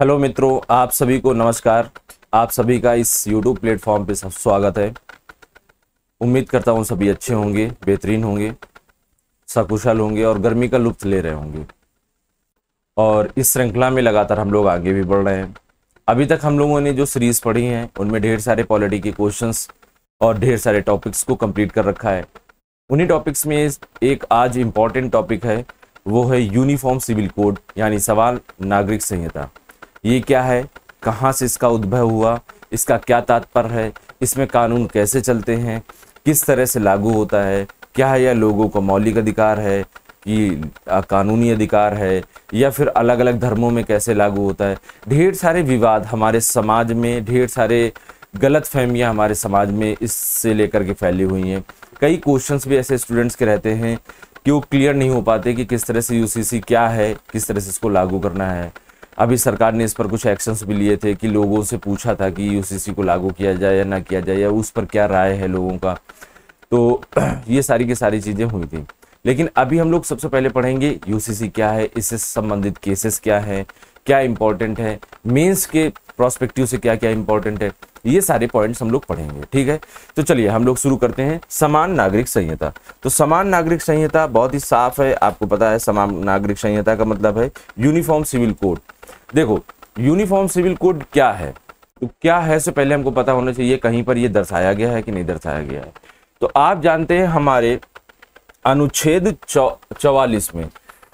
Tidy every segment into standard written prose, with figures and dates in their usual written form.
Hello मित्रों, आप सभी को नमस्कार। आप सभी का इस YouTube प्लेटफॉर्म पे सब स्वागत है। उम्मीद करता हूँ सभी अच्छे होंगे, बेहतरीन होंगे, सकुशल होंगे और गर्मी का लुत्फ ले रहे होंगे। और इस श्रृंखला में लगातार हम लोग आगे भी बढ़ रहे हैं। अभी तक हम लोगों ने जो सीरीज पढ़ी हैं उनमें ढेर सारे पॉलिटी के क्वेश्चंस और ढेर सारे टॉपिक्स को कंप्लीट कर रखा है। उन्हीं टॉपिक्स में एक आज इम्पॉर्टेंट टॉपिक है, वो है यूनिफॉर्म सिविल कोड यानी समान नागरिक संहिता। ये क्या है, कहाँ से इसका उद्भव हुआ, इसका क्या तात्पर्य है, इसमें कानून कैसे चलते हैं, किस तरह से लागू होता है, क्या यह लोगों का मौलिक अधिकार है कि कानूनी अधिकार है, या फिर अलग अलग धर्मों में कैसे लागू होता है। ढेर सारे विवाद हमारे समाज में, ढेर सारे गलत फहमियाँ हमारे समाज में इससे लेकर के फैली हुई हैं। कई क्वेश्चंस भी ऐसे स्टूडेंट्स के रहते हैं कि वो क्लियर नहीं हो पाते कि किस तरह से यूसीसी क्या है, किस तरह से इसको लागू करना है। अभी सरकार ने इस पर कुछ एक्शंस भी लिए थे कि लोगों से पूछा था कि यूसीसी को लागू किया जाए या ना किया जाए, या उस पर क्या राय है लोगों का। तो ये सारी की सारी चीज़ें हुई थी। लेकिन अभी हम लोग सबसे पहले पढ़ेंगे यूसीसी क्या है, इससे संबंधित केसेस क्या है, क्या इंपॉर्टेंट है, मेंस के प्रोस्पेक्टिव से क्या क्या इंपॉर्टेंट है, ये सारे पॉइंट्स हम लोग पढ़ेंगे। ठीक है, तो चलिए हम लोग शुरू करते हैं। समान नागरिक संहिता। तो समान नागरिक संहिता बहुत ही साफ है, आपको पता है समान नागरिक संहिता का मतलब है यूनिफॉर्म सिविल कोड। देखो, यूनिफॉर्म सिविल कोड क्या है, तो क्या है से पहले हमको पता होना चाहिए कहीं पर ये दर्शाया गया है कि नहीं दर्शाया गया है। तो आप जानते हैं हमारे अनुच्छेद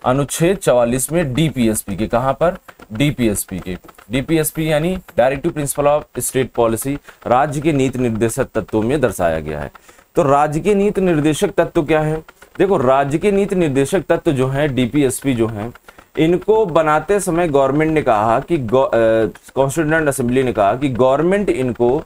44 में डीपीएसपी के, कहां पर, डीपीएसपी यानी directive principle of state policy, राज्य के नीति निर्देशक तत्वों में दर्शाया गया है। तो राज्य के नीति निर्देशक तत्व क्या है? देखो, राज्य के नीति निर्देशक तत्व जो है डीपीएसपी जो है, इनको बनाते समय गवर्नमेंट ने कहा कि कॉन्स्टिट्यूएंट असेंबली ने कहा कि गवर्नमेंट इनको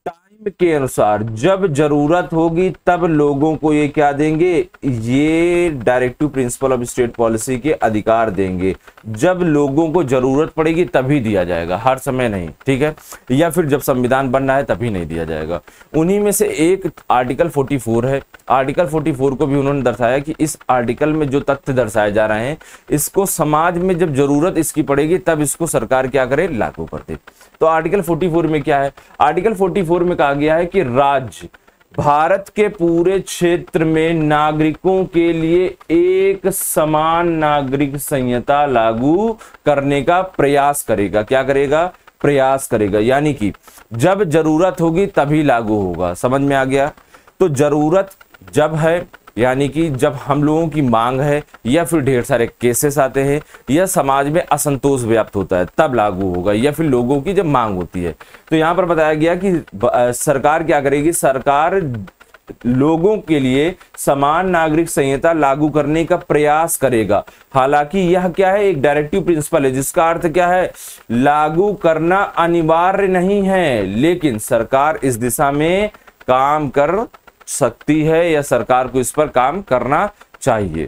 टाइम के अनुसार जब जरूरत होगी तब लोगों को ये क्या देंगे, ये directive principle of state policy के अधिकार देंगे। जब लोगों को जरूरत पड़ेगी तभी दिया जाएगा, हर समय नहीं। ठीक है, या फिर जब संविधान बनना है तभी नहीं दिया जाएगा। उन्हीं में से एक आर्टिकल 44 है। आर्टिकल 44 को भी उन्होंने दर्शाया कि इस आर्टिकल में जो तथ्य दर्शाए जा रहे हैं, इसको समाज में जब जरूरत इसकी पड़ेगी तब इसको सरकार क्या करे, लागू कर दे। तो आर्टिकल 44 में क्या है? आर्टिकल 44 में कहा गया है कि राज्य भारत के पूरे क्षेत्र में नागरिकों के लिए एक समान नागरिक संहिता लागू करने का प्रयास करेगा। क्या करेगा? प्रयास करेगा। यानी कि जब जरूरत होगी तभी लागू होगा। समझ में आ गया? तो जरूरत जब है, यानी कि जब हम लोगों की मांग है, या फिर ढेर सारे केसेस आते हैं, या समाज में असंतोष व्याप्त होता है, तब लागू होगा, या फिर लोगों की जब मांग होती है। तो यहां पर बताया गया कि सरकार क्या करेगी, सरकार लोगों के लिए समान नागरिक संहिता लागू करने का प्रयास करेगा। हालांकि यह क्या है, एक डायरेक्टिव प्रिंसिपल है, जिसका अर्थ क्या है, लागू करना अनिवार्य नहीं है, लेकिन सरकार इस दिशा में काम कर सकती है, या सरकार को इस पर काम करना चाहिए।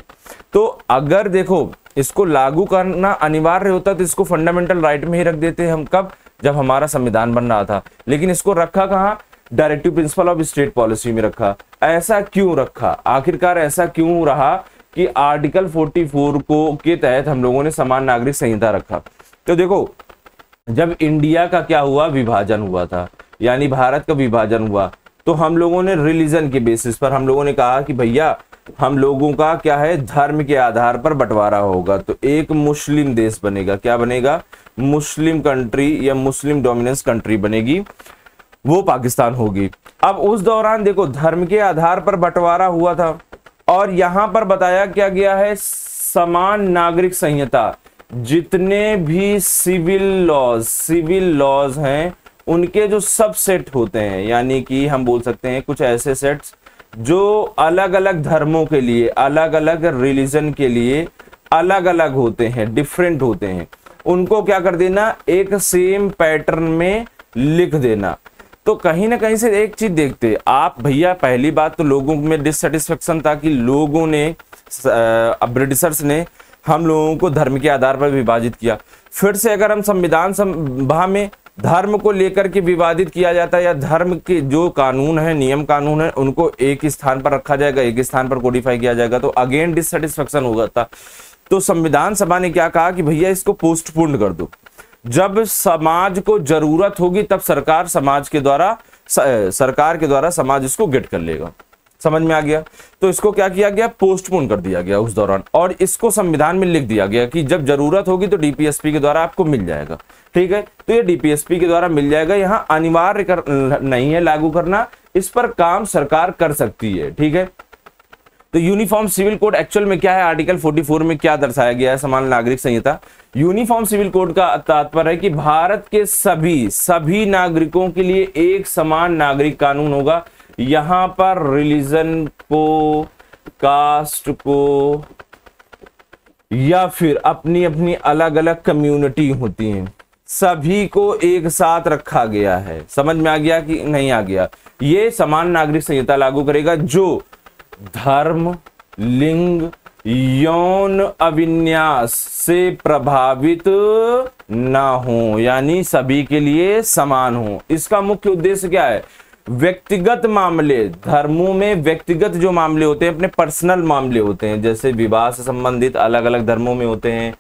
तो अगर देखो इसको लागू करना अनिवार्य होता तो इसको फंडामेंटल राइट में ही रख देते हम। कब? जब हमारा संविधान बन रहा था। लेकिन इसको रखा कहां? Directive principle of state policy में रखा। ऐसा क्यों रखा? आखिरकार ऐसा क्यों रहा कि आर्टिकल 44 को के तहत हम लोगों ने समान नागरिक संहिता रखा? तो देखो, जब इंडिया का क्या हुआ, विभाजन हुआ था, यानी भारत का विभाजन हुआ, तो हम लोगों ने रिलीजन के बेसिस पर हम लोगों ने कहा कि भैया हम लोगों का क्या है, धर्म के आधार पर बंटवारा होगा। तो एक मुस्लिम देश बनेगा। क्या बनेगा? मुस्लिम कंट्री या मुस्लिम डोमिनेंस कंट्री बनेगी, वो पाकिस्तान होगी। अब उस दौरान देखो धर्म के आधार पर बंटवारा हुआ था, और यहां पर बताया क्या गया है, समान नागरिक संहिता, जितने भी सिविल लॉज हैं उनके जो सब सेट होते हैं, यानी कि हम बोल सकते हैं कुछ ऐसे सेट्स जो अलग अलग धर्मों के लिए, अलग अलग रिलीजन के लिए अलग अलग होते हैं, डिफरेंट होते हैं, उनको क्या कर देना, एक सेम पैटर्न में लिख देना। तो कहीं ना कहीं से एक चीज देखते आप भैया, पहली बात तो लोगों में डिससेटिस्फेक्शन था कि लोगों ने, ब्रिटिशर्स ने हम लोगों को धर्म के आधार पर विभाजित किया। फिर से अगर हम संविधान सभा में धर्म को लेकर के विवादित किया जाता है, या धर्म के जो कानून है, नियम कानून है, उनको एक ही स्थान पर रखा जाएगा, एक ही स्थान पर कोडिफाई किया जाएगा, तो अगेन डिससेटिस्फेक्शन होगा था। तो संविधान सभा ने क्या कहा कि भैया इसको पोस्टपोन कर दो। जब समाज को जरूरत होगी तब सरकार के द्वारा समाज इसको गेट कर लेगा। समझ में आ गया? तो इसको क्या किया गया, पोस्टपोन कर दिया गया उस दौरान, और इसको संविधान में लिख दिया गया कि जब जरूरत होगी तो डीपीएसपी के द्वारा आपको मिल जाएगा। ठीक है, तो ये डीपीएसपी के द्वारा मिल जाएगा, यहाँ अनिवार्य नहीं है लागू करना, इस पर काम सरकार कर सकती है। ठीक है, तो यूनिफॉर्म सिविल कोड एक्चुअल में क्या है, आर्टिकल 44 में क्या दर्शाया गया है, समान नागरिक संहिता। यूनिफॉर्म सिविल कोड का तात्पर्य है कि भारत के सभी नागरिकों के लिए एक समान नागरिक कानून होगा। यहां पर रिलीजन को, कास्ट को, या फिर अपनी अपनी अलग अलग कम्युनिटी होती हैं, सभी को एक साथ रखा गया है। समझ में आ गया कि नहीं आ गया? ये समान नागरिक संहिता लागू करेगा जो धर्म, लिंग, यौन अविन्यास से प्रभावित ना हो, यानी सभी के लिए समान हो। इसका मुख्य उद्देश्य क्या है, व्यक्तिगत मामले, धर्मों में व्यक्तिगत जो मामले होते हैं, अपने पर्सनल मामले होते हैं, जैसे विवाह से संबंधित अलग अलग धर्मों में होते हैं,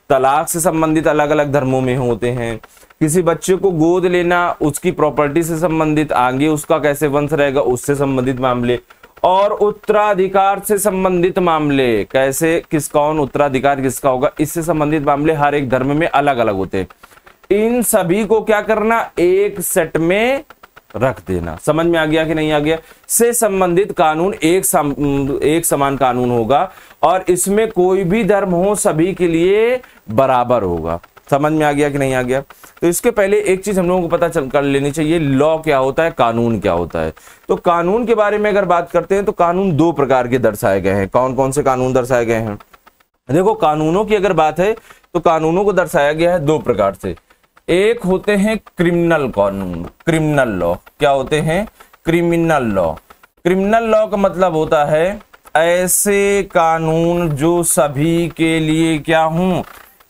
तलाक से संबंधित अलग अलग धर्मों में होते हैं, किसी बच्चे को गोद लेना, उसकी प्रॉपर्टी से संबंधित, आगे उसका कैसे वंश रहेगा उससे संबंधित मामले, और उत्तराधिकार से संबंधित मामले, कैसे कौन उत्तराधिकार किसका होगा, इससे संबंधित मामले हर एक धर्म में अलग अलग होते हैं। इन सभी को क्या करना, एक सेट में रख देना। समझ में आ गया कि नहीं आ गया? से संबंधित कानून एक समान कानून होगा, और इसमें कोई भी धर्म हो सभी के लिए बराबर होगा। समझ में आ गया कि नहीं आ गया? तो इसके पहले एक चीज हम लोगों को पता कर लेनी चाहिए, लॉ क्या होता है, कानून क्या होता है। तो कानून के बारे में अगर बात करते हैं तो कानून दो प्रकार के दर्शाए गए हैं। कौन कौन से कानून दर्शाए गए हैं? देखो, कानूनों की अगर बात है तो कानूनों को दर्शाया गया है दो प्रकार से। एक होते हैं क्रिमिनल कानून, क्रिमिनल लॉ। क्या होते हैं? Criminal law. क्रिमिनल लॉ का मतलब होता है ऐसे कानून जो सभी के लिए क्या हों,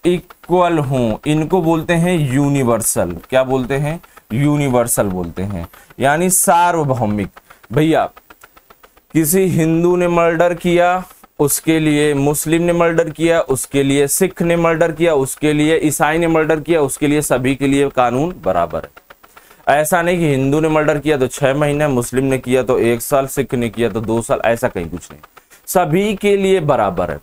इक्वल हों। इनको बोलते हैं यूनिवर्सल। क्या बोलते हैं? यूनिवर्सल बोलते हैं, यानी सार्वभौमिक। भैया, किसी हिंदू ने मर्डर किया उसके लिए, मुस्लिम ने मर्डर किया उसके लिए, सिख ने मर्डर किया उसके लिए, ईसाई ने मर्डर किया उसके लिए, सभी के लिए कानून बराबर है। ऐसा नहीं कि हिंदू ने मर्डर किया तो 6 महीने, मुस्लिम ने किया तो 1 साल, सिख ने किया तो 2 साल, ऐसा कहीं कुछ नहीं, सभी के लिए बराबर है।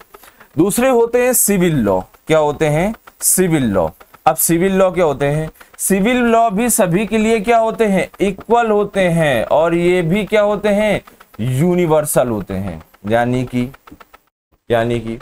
दूसरे होते हैं सिविल लॉ। क्या होते हैं? Civil law. अब सिविल लॉ क्या होते हैं? सिविल लॉ भी सभी के लिए क्या होते हैं, इक्वल होते हैं, और ये भी क्या होते हैं, यूनिवर्सल होते हैं। यानी कि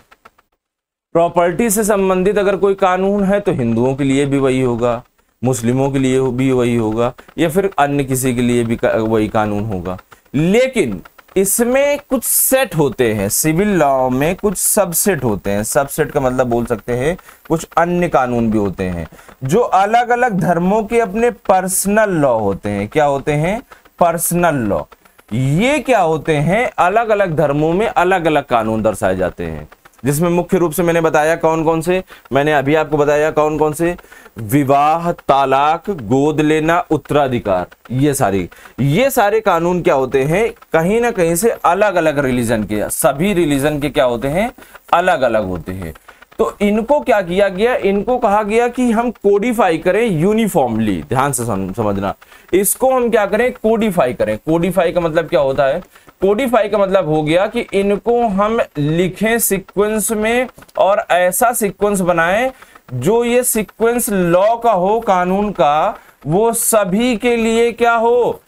प्रॉपर्टी से संबंधित अगर कोई कानून है तो हिंदुओं के लिए भी वही होगा, मुस्लिमों के लिए भी वही होगा, या फिर अन्य किसी के लिए भी वही कानून होगा। लेकिन इसमें कुछ सेट होते हैं, सिविल लॉ में कुछ सबसेट होते हैं। सबसेट का मतलब बोल सकते हैं कुछ अन्य कानून भी होते हैं जो अलग अलग धर्मों के अपने पर्सनल लॉ होते हैं। क्या होते हैं? Personal law. ये क्या होते हैं, अलग अलग धर्मों में अलग अलग कानून दर्शाए जाते हैं, जिसमें मुख्य रूप से मैंने बताया कौन कौन से, मैंने अभी आपको बताया कौन कौन से, विवाह, तालाक, गोद लेना, उत्तराधिकार, ये सारे कानून क्या होते हैं, कहीं ना कहीं से अलग अलग रिलीजन के, सभी रिलीजन के क्या होते हैं, अलग अलग होते हैं। तो इनको क्या किया गया, इनको कहा गया कि हम कोडिफाई करें यूनिफॉर्मली। ध्यान से समझना, इसको हम क्या करें, कोडिफाई करें। कोडिफाई का मतलब क्या होता है? कोडिफाई का मतलब हो गया कि इनको हम लिखें सीक्वेंस में, और ऐसा सीक्वेंस बनाएं जो ये सीक्वेंस लॉ का हो, कानून का, वो सभी के लिए क्या हो,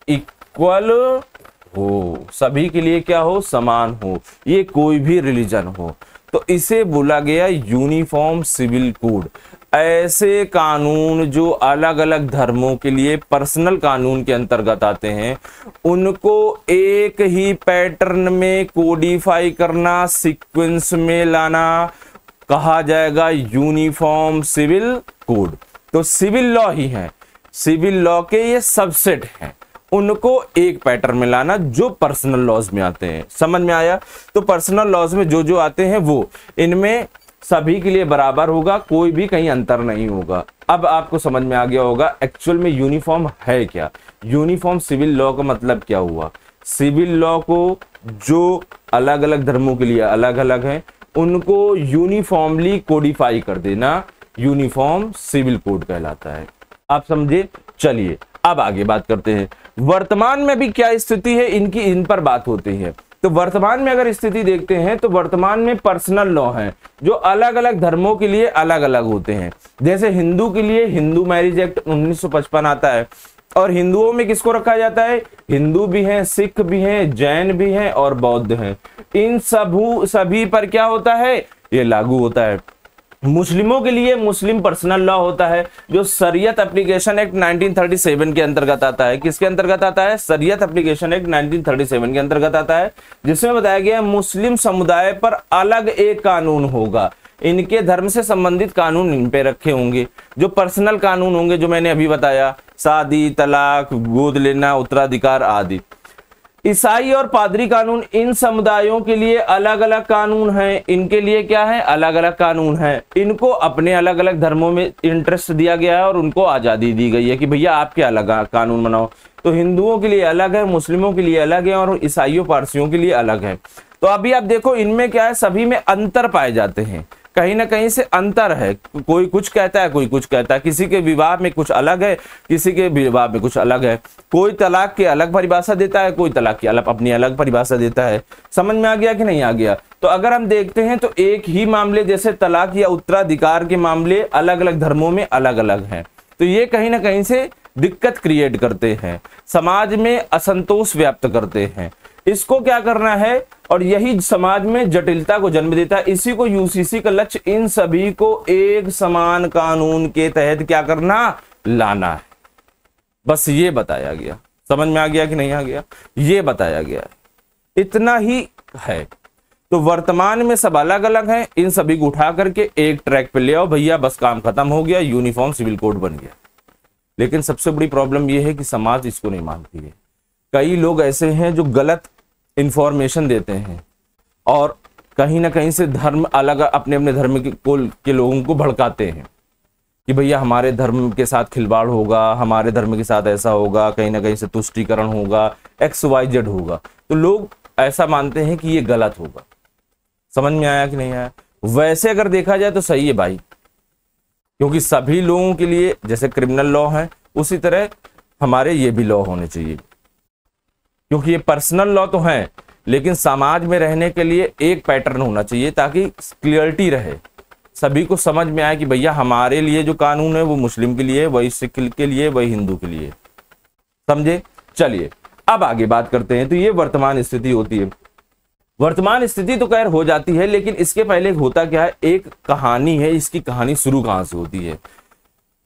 इक्वल हो, सभी के लिए क्या हो, समान हो, ये कोई भी रिलीजन हो। तो इसे बोला गया यूनिफॉर्म सिविल कोड। ऐसे कानून जो अलग अलग धर्मों के लिए पर्सनल कानून के अंतर्गत आते हैं, उनको एक ही पैटर्न में कोडिफाई करना, सीक्वेंस में लाना, कहा जाएगा यूनिफॉर्म सिविल कोड। तो सिविल लॉ ही है, सिविल लॉ के ये सबसेट हैं, उनको एक पैटर्न में लाना जो पर्सनल लॉज में आते हैं। समझ में आया? तो पर्सनल लॉज में जो जो आते हैं वो इनमें सभी के लिए बराबर होगा, कोई भी कहीं अंतर नहीं होगा। अब आपको समझ में आ गया होगा एक्चुअल में यूनिफॉर्म है क्या। यूनिफॉर्म सिविल लॉ का मतलब क्या हुआ, सिविल लॉ को जो अलग अलग धर्मों के लिए अलग अलग है उनको यूनिफॉर्मली कोडिफाई कर देना, यूनिफॉर्म सिविल कोड कहलाता है। आप समझे। चलिए अब आगे बात करते हैं वर्तमान में भी क्या स्थिति है इनकी, इन पर बात होती है। तो वर्तमान में अगर स्थिति देखते हैं तो वर्तमान में पर्सनल लॉ हैं जो अलग अलग धर्मों के लिए अलग अलग होते हैं। जैसे हिंदू के लिए हिंदू मैरिज एक्ट 1955 आता है, और हिंदुओं में किसको रखा जाता है, हिंदू भी हैं, सिख भी हैं, जैन भी हैं और बौद्ध हैं। इन सभी पर क्या होता है, ये लागू होता है। मुस्लिमों के लिए मुस्लिम पर्सनल लॉ होता है जो शरीयत एप्लीकेशन एक्ट 1937 के अंतर्गत आता है। किसके अंतर्गत आता है, शरीयत एप्लीकेशन एक्ट 1937 के अंतर्गत आता है, जिसमें बताया गया है मुस्लिम समुदाय पर अलग एक कानून होगा, इनके धर्म से संबंधित कानून इन पे रखे होंगे। जो पर्सनल कानून होंगे जो मैंने अभी बताया, शादी, तलाक, गोद लेना, उत्तराधिकार आदि। ईसाई और पादरी कानून इन समुदायों के लिए अलग अलग कानून हैं, इनके लिए क्या है, अलग अलग कानून हैं। इनको अपने अलग अलग धर्मों में इंटरेस्ट दिया गया है और उनको आजादी दी गई है कि भैया आपके अलग कानून बनाओ। तो हिंदुओं के लिए अलग है, मुस्लिमों के लिए अलग है और ईसाइयों पारसियों के लिए अलग है। तो अभी आप देखो इनमें क्या है, सभी में अंतर पाए जाते हैं, कहीं ना कहीं से अंतर है। कोई कुछ कहता है, कोई कुछ कहता है, किसी के विवाह में कुछ अलग है, किसी के विवाह में कुछ अलग है। कोई तलाक की अलग परिभाषा देता है, कोई तलाक की अलग अपनी अलग परिभाषा देता है। समझ में आ गया कि नहीं आ गया। तो अगर हम देखते हैं तो एक ही मामले जैसे तलाक या उत्तराधिकार के मामले अलग अलग धर्मों में अलग अलग हैं। तो ये कहीं ना कहीं से दिक्कत क्रिएट करते हैं, समाज में असंतोष व्याप्त करते हैं। इसको क्या करना है, और यही समाज में जटिलता को जन्म देता है। इसी को यूसीसी का लक्ष्य इन सभी को एक समान कानून के तहत क्या करना, लाना है। बस ये बताया गया। समझ में आ गया कि नहीं आ गया, ये बताया गया, इतना ही है। तो वर्तमान में सब अलग अलग हैं, इन सभी को उठा करके एक ट्रैक पे ले आओ भैया, बस काम खत्म हो गया, यूनिफॉर्म सिविल कोड बन गया। लेकिन सबसे बड़ी प्रॉब्लम यह है कि समाज इसको नहीं मानती है। कई लोग ऐसे हैं जो गलत इंफॉर्मेशन देते हैं और कहीं ना कहीं से धर्म अलग अपने अपने धर्म के लोगों को भड़काते हैं कि भैया हमारे धर्म के साथ खिलवाड़ होगा, हमारे धर्म के साथ ऐसा होगा, कहीं ना कहीं से तुष्टीकरण होगा, XYZ होगा। तो लोग ऐसा मानते हैं कि ये गलत होगा। समझ में आया कि नहीं आया। वैसे अगर देखा जाए तो सही है भाई, क्योंकि सभी लोगों के लिए जैसे क्रिमिनल लॉ है उसी तरह हमारे ये भी लॉ होने चाहिए। क्योंकि ये पर्सनल लॉ तो है लेकिन समाज में रहने के लिए एक पैटर्न होना चाहिए ताकि क्लियरिटी रहे, सभी को समझ में आए कि भैया हमारे लिए जो कानून है वो मुस्लिम के लिए, वही सिख के लिए, वही हिंदू के लिए। समझे। चलिए अब आगे बात करते हैं। तो ये वर्तमान स्थिति होती है। वर्तमान स्थिति तो खैर हो जाती है, लेकिन इसके पहले होता क्या है, एक कहानी है। इसकी कहानी शुरू कहां से होती है,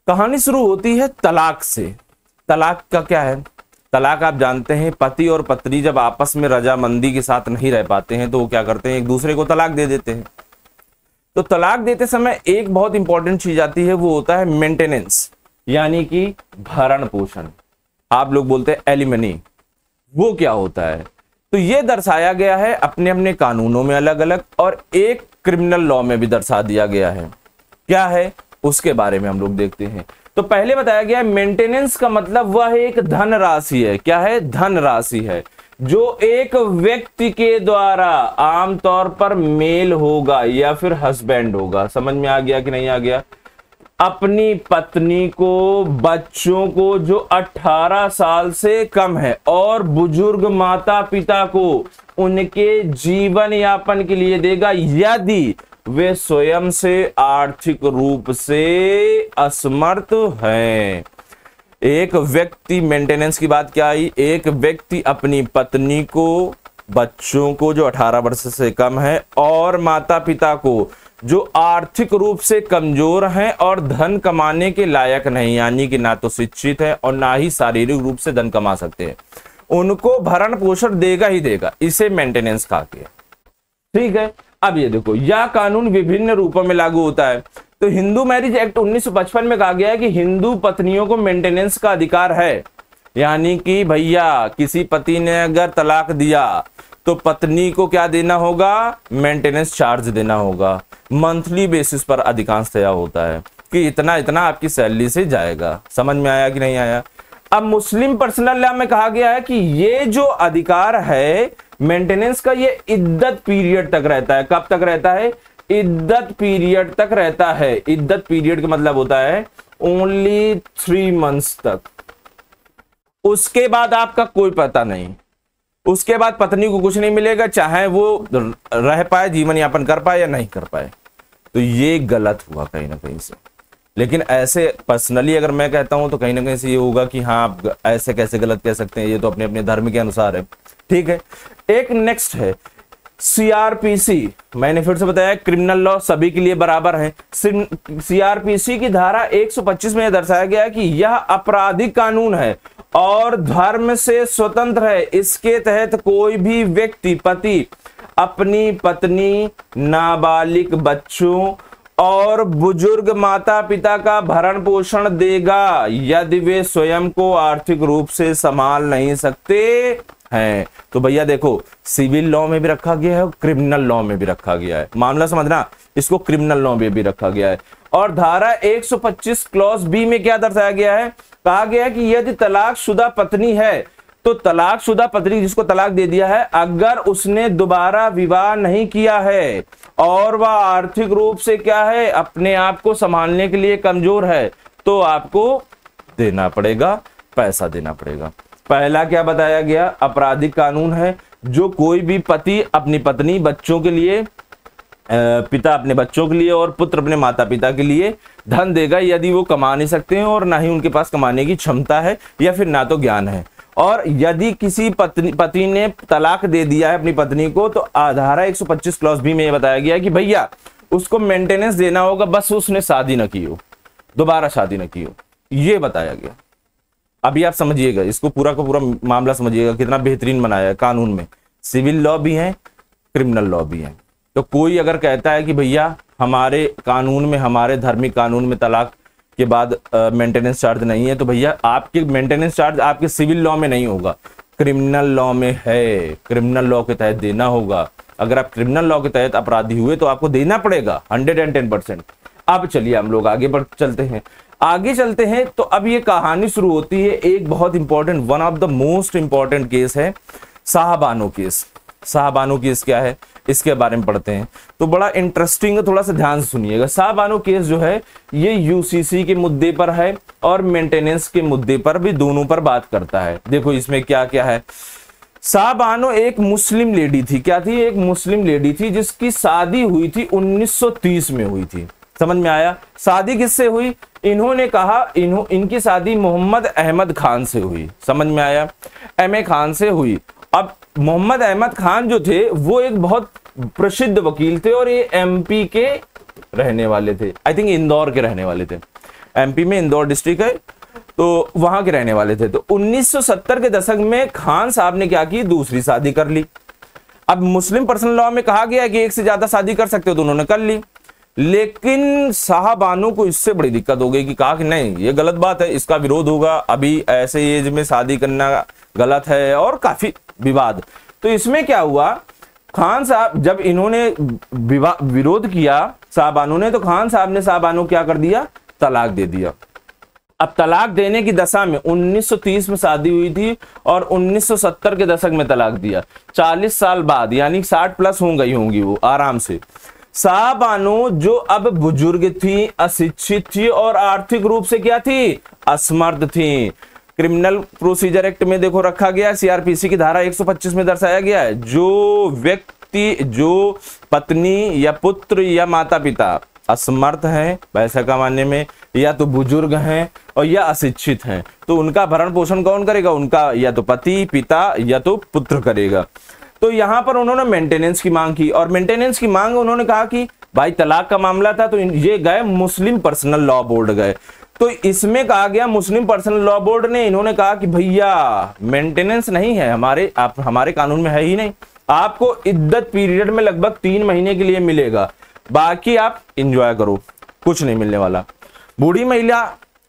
कहानी शुरू होती है तलाक से। तलाक का क्या है, तलाक आप जानते हैं, पति और पत्नी जब आपस में रजामंदी के साथ नहीं रह पाते हैं तो वो क्या करते हैं, एक दूसरे को तलाक दे देते हैं। तो तलाक देते समय एक बहुत इंपॉर्टेंट चीज आती है, वो होता है मेंटेनेंस, यानी कि भरण पोषण। आप लोग बोलते हैं एलिमनी। वो क्या होता है, तो ये दर्शाया गया है अपने अपने कानूनों में अलग अलग, और एक क्रिमिनल लॉ में भी दर्शा दिया गया है। क्या है उसके बारे में हम लोग देखते हैं। तो पहले बताया गया है मेंटेनेंस का मतलब वह एक धन राशि है। क्या है, धन राशि है जो एक व्यक्ति के द्वारा आमतौर पर मेल होगा या फिर हस्बैंड होगा। समझ में आ गया कि नहीं आ गया। अपनी पत्नी को, बच्चों को जो 18 साल से कम है, और बुजुर्ग माता पिता को उनके जीवन यापन के लिए देगा यदि वे स्वयं से आर्थिक रूप से असमर्थ हैं। एक व्यक्ति, मेंटेनेंस की बात क्या आई, एक व्यक्ति अपनी पत्नी को, बच्चों को जो 18 वर्ष से कम है, और माता पिता को जो आर्थिक रूप से कमजोर हैं और धन कमाने के लायक नहीं, यानी कि ना तो शिक्षित है और ना ही शारीरिक रूप से धन कमा सकते हैं, उनको भरण पोषण देगा ही देगा। इसे मेंटेनेंस कहा गया। ठीक है। अब ये देखो, यह कानून विभिन्न रूपों में लागू होता है। तो हिंदू मैरिज एक्ट 1955 में कहा गया है कि हिंदू पत्नियों को मेंटेनेंस का अधिकार है, यानी कि भैया किसी पति ने अगर तलाक दिया तो पत्नी को क्या देना होगा, मेंटेनेंस चार्ज देना होगा। मंथली बेसिस पर अधिकांशतया होता है कि इतना इतना आपकी सैलरी से जाएगा। समझ में आया कि नहीं आया। अब मुस्लिम पर्सनल लॉ में कहा गया है कि ये जो अधिकार है मेंटेनेंस का, ये इद्दत पीरियड तक रहता है। कब तक रहता है, इद्दत पीरियड तक रहता है। इद्दत पीरियड का मतलब होता है ओनली 3 मंथ्स तक। उसके बाद आपका कोई पता नहीं, उसके बाद पत्नी को कुछ नहीं मिलेगा, चाहे वो रह पाए, जीवन यापन कर पाए या नहीं कर पाए। तो ये गलत हुआ कहीं ना कहीं से। लेकिन ऐसे पर्सनली अगर मैं कहता हूं तो कहीं ना कहीं से ये होगा कि हाँ आप ऐसे कैसे गलत कह सकते हैं, ये तो अपने अपने धर्म के अनुसार है। ठीक है, एक नेक्स्ट है सीआरपीसी। मैंने फिर से बताया क्रिमिनल लॉ सभी के लिए बराबर है। सीआरपीसी की धारा 125 में दर्शाया गया कि यह आपराधिक कानून है और धर्म से स्वतंत्र है। इसके तहत कोई भी व्यक्ति पति अपनी पत्नी, नाबालिग बच्चों और बुजुर्ग माता पिता का भरण पोषण देगा यदि वे स्वयं को आर्थिक रूप से संभाल नहीं सकते हैं। तो भैया देखो, सिविल लॉ में भी रखा गया है और क्रिमिनल लॉ में भी रखा गया है। मामला समझना, इसको क्रिमिनल लॉ में भी रखा गया है। और धारा 125 क्लॉज बी में क्या दर्शाया गया है? कहा गया है कि यदि तलाकशुदा पत्नी है तो तलाकशुदा पत्नी जिसको तलाक दे दिया है, अगर उसने दोबारा विवाह नहीं किया है और वह आर्थिक रूप से क्या है, अपने आप को संभालने के लिए कमजोर है, तो आपको देना पड़ेगा, पैसा देना पड़ेगा। पहला क्या बताया गया? आपराधिक कानून है। जो कोई भी पति अपनी पत्नी, बच्चों के लिए, पिता अपने बच्चों के लिए और पुत्र अपने माता पिता के लिए धन देगा यदि वो कमा नहीं सकते हैं और ना ही उनके पास कमाने की क्षमता है या फिर ना तो ज्ञान है। और यदि किसी पति ने तलाक दे दिया है अपनी पत्नी को, तो धारा 125 क्लॉज बी में बताया गया कि भैया उसको मेंटेनेंस देना होगा, बस उसने शादी न की हो, दोबारा शादी न की हो, ये बताया गया। अभी आप समझिएगा, इसको पूरा का पूरा मामला समझिएगा, कितना बेहतरीन बनाया है। कानून में सिविल लॉ भी है, क्रिमिनल लॉ भी है। तो कोई अगर कहता है कि भैया हमारे कानून में, हमारे धार्मिक कानून में तलाक के बाद मेंटेनेंस चार्ज नहीं है, तो भैया आपके मेंटेनेंस चार्ज आपके सिविल लॉ में नहीं होगा, क्रिमिनल लॉ में है। क्रिमिनल लॉ के तहत देना होगा। अगर आप क्रिमिनल लॉ के तहत अपराधी हुए तो आपको देना पड़ेगा 110%। अब चलिए हम लोग आगे बढ़ चलते हैं। आगे चलते हैं तो अब ये कहानी शुरू होती है। एक बहुत important, one of the most important case है शाहबानो केस। शाहबानो केस क्या है, इसके बारे में पढ़ते हैं तो बड़ा इंटरेस्टिंग है, थोड़ा सा ध्यान से सुनिएगा। शाहबानो केस जो है ये यूसीसी के मुद्दे पर है और मेंटेनेंस के मुद्दे पर भी, दोनों पर बात करता है। देखो इसमें क्या क्या है। शाहबानो एक मुस्लिम लेडी थी। क्या थी? एक मुस्लिम लेडी थी जिसकी शादी हुई थी 1930 में हुई थी। समझ में आया? शादी किससे हुई? इन्होंने कहा इनकी शादी मोहम्मद अहमद खान से हुई। समझ में आया? एम ए खान से हुई। अब मोहम्मद अहमद खान जो थे वो एक बहुत प्रसिद्ध वकील थे और ये एमपी के रहने वाले थे। आई थिंक इंदौर के रहने वाले थे। एमपी में इंदौर डिस्ट्रिक्ट है, तो वहां के रहने वाले थे। तो 1970 के दशक में खान साहब ने क्या की? दूसरी शादी कर ली। अब मुस्लिम पर्सनल लॉ में कहा गया है कि एक से ज्यादा शादी कर सकते हो, तो उन्होंने कर ली। लेकिन शाहबानो को इससे बड़ी दिक्कत हो गई कि कहा कि नहीं, ये गलत बात है, इसका विरोध होगा, अभी ऐसे एज में शादी करना गलत है, और काफी विवाद। तो इसमें क्या हुआ, खान साहब जब इन्होंने विरोध किया शाहबानो ने, तो खान साहब ने शाहबानो क्या कर दिया? तलाक दे दिया। अब तलाक देने की दशा में 1930 में शादी हुई थी और 1970 के दशक में तलाक दिया। 40 साल बाद, यानी 60 प्लस हो गई होंगी वो आराम से। शाहबानो जो अब बुजुर्ग थी, अशिक्षित थी और आर्थिक रूप से क्या थी? असमर्थ थी। क्रिमिनल प्रोसीजर एक्ट में देखो रखा गया है, सीआरपीसी की धारा 125 में दर्शाया गया है, जो व्यक्ति, जो पत्नी या पुत्र या माता पिता असमर्थ हैं पैसा कमाने में, या तो बुजुर्ग हैं और या अशिक्षित हैं, तो उनका भरण पोषण कौन करेगा? उनका या तो पति, पिता या तो पुत्र करेगा। तो यहां पर उन्होंने मेंटेनेंस की मांग की, और मेंटेनेंस की मांग उन्होंने कहा कि भाई तलाक का मामला था, तो ये गए मुस्लिम पर्सनल लॉ बोर्ड गए। तो इसमें कहा गया, मुस्लिम पर्सनल लॉ बोर्ड ने, इन्होंने कहा कि भैया मेंटेनेंस नहीं है हमारे कानून में है ही नहीं, आपको इद्दत पीरियड में लगभग 3 महीने के लिए मिलेगा, बाकी आप इंजॉय करो, कुछ नहीं मिलने वाला। बूढ़ी महिला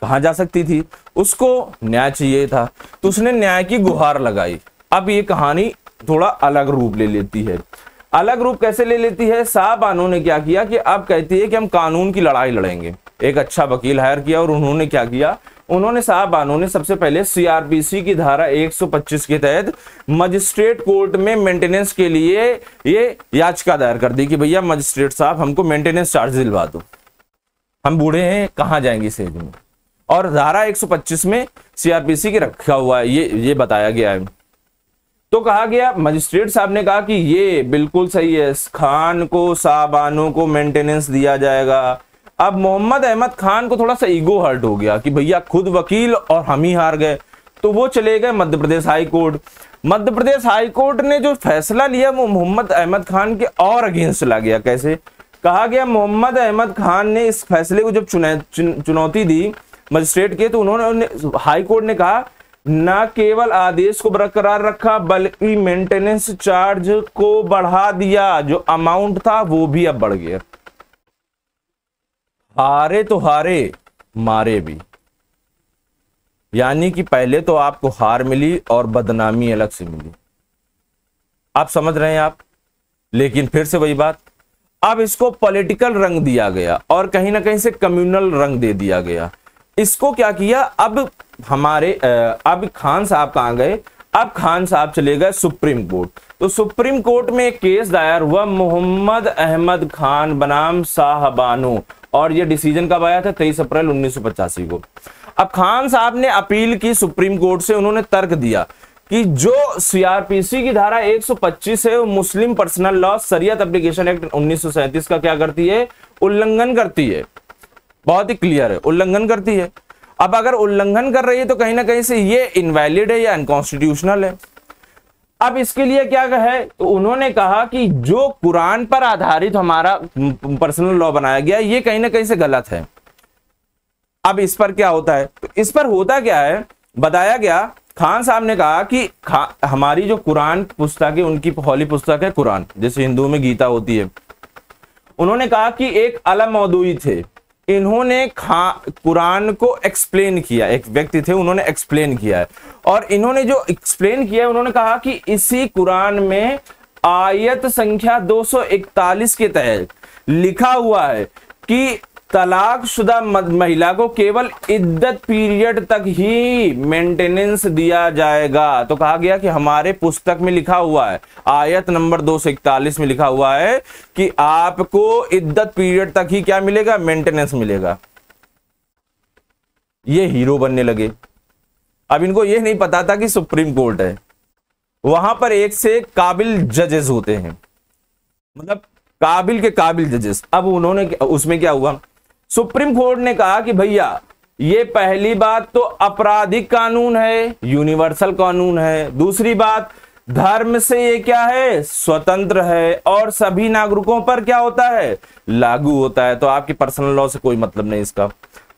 कहां जा सकती थी? उसको न्याय चाहिए था, तो उसने न्याय की गुहार लगाई। अब ये कहानी थोड़ा अलग रूप ले लेती है। अलग रूप कैसे ले लेती है? शाहबानो ने क्या किया कि अब कहती है कि हम कानून की लड़ाई लड़ेंगे। एक अच्छा वकील हायर किया और उन्होंने क्या किया? उन्होंने साहबानों ने सबसे पहले सीआरपीसी की धारा 125 के तहत मजिस्ट्रेट कोर्ट में मेंटेनेंस के लिए ये याचिका दायर कर दी कि भैया मजिस्ट्रेट साहब हमको मेंटेनेंस चार्ज दिलवा दो, हम बूढ़े हैं, कहां जाएंगे इस एज में। और धारा 125 में सीआरपीसी के रखा हुआ है, ये बताया गया है। तो कहा गया, मजिस्ट्रेट साहब ने कहा कि ये बिल्कुल सही है, खान को साहबानों को मेंटेनेंस दिया जाएगा। अब मोहम्मद अहमद खान को थोड़ा सा ईगो हर्ट हो गया कि भैया खुद वकील और हम ही हार गए, तो वो चले गए Madhya Pradesh high court. Madhya Pradesh high court ने जो फैसला लिया वो मोहम्मद अहमद खान के और अगेंस्ट चला गया। कैसे? कहा गया मोहम्मद अहमद खान ने इस फैसले को जब चुनौती दी मजिस्ट्रेट के, तो उन्होंने हाई कोर्ट ने कहा न केवल आदेश को बरकरार रखा बल्कि मेंटेनेंस चार्ज को बढ़ा दिया, जो अमाउंट था वो भी अब बढ़ गया। हारे तो हारे, मारे भी। यानी कि पहले तो आपको हार मिली और बदनामी अलग से मिली। आप समझ रहे हैं आप? लेकिन फिर से वही बात, अब इसको पॉलिटिकल रंग दिया गया और कहीं ना कहीं से कम्युनल रंग दे दिया गया। इसको क्या किया, अब खान साहब कहां गए? अब खान साहब चले गए सुप्रीम कोर्ट। तो सुप्रीम कोर्ट में एक केस दायर हुआ मोहम्मद अहमद खान बनाम साहबानो, और यह डिसीजन कब आया था? 23 अप्रैल 1985 को। अब खान साहब ने अपील की सुप्रीम कोर्ट से, उन्होंने तर्क दिया कि जो सीआरपीसी की धारा 125 है वो मुस्लिम पर्सनल लॉ शरीयत एप्लीकेशन एक्ट 1937 का क्या करती है? उल्लंघन करती है। बहुत ही क्लियर है, उल्लंघन करती है। अब अगर उल्लंघन कर रही है तो कहीं ना कहीं से ये इनवैलिड है या अनकॉन्स्टिट्यूशनल है। अब इसके लिए क्या है? तो उन्होंने कहा कि जो कुरान पर आधारित हमारा पर्सनल लॉ बनाया गया ये कहीं ना कहीं से गलत है। अब इस पर क्या होता है? तो इस पर होता क्या है बताया गया। खान साहब ने कहा कि हमारी जो कुरान पुस्तक है, उनकी हौली पुस्तक है कुरान, जैसे हिंदुओं में गीता होती है। उन्होंने कहा कि एक अलग मौदूई थे, इन्होंने कुरान को एक्सप्लेन किया, एक व्यक्ति थे उन्होंने एक्सप्लेन किया है, और इन्होंने जो एक्सप्लेन किया है उन्होंने कहा कि इसी कुरान में आयत संख्या 241 के तहत लिखा हुआ है कि तलाकशुदा महिला को केवल इद्दत पीरियड तक ही मेंटेनेंस दिया जाएगा। तो कहा गया कि हमारे पुस्तक में लिखा हुआ है, आयत नंबर 241 में लिखा हुआ है कि आपको इद्दत पीरियड तक ही क्या मिलेगा? मेंटेनेंस मिलेगा। ये हीरो बनने लगे। अब इनको ये नहीं पता था कि सुप्रीम कोर्ट है, वहां पर एक से एक काबिल जजेस होते हैं, मतलब काबिल के काबिल जजेस। अब उन्होंने उसमें क्या हुआ, सुप्रीम कोर्ट ने कहा कि भैया ये पहली बात तो आपराधिक कानून है, यूनिवर्सल कानून है। दूसरी बात, धर्म से ये क्या है? स्वतंत्र है और सभी नागरिकों पर क्या होता है? लागू होता है। तो आपकी पर्सनल लॉ से कोई मतलब नहीं इसका।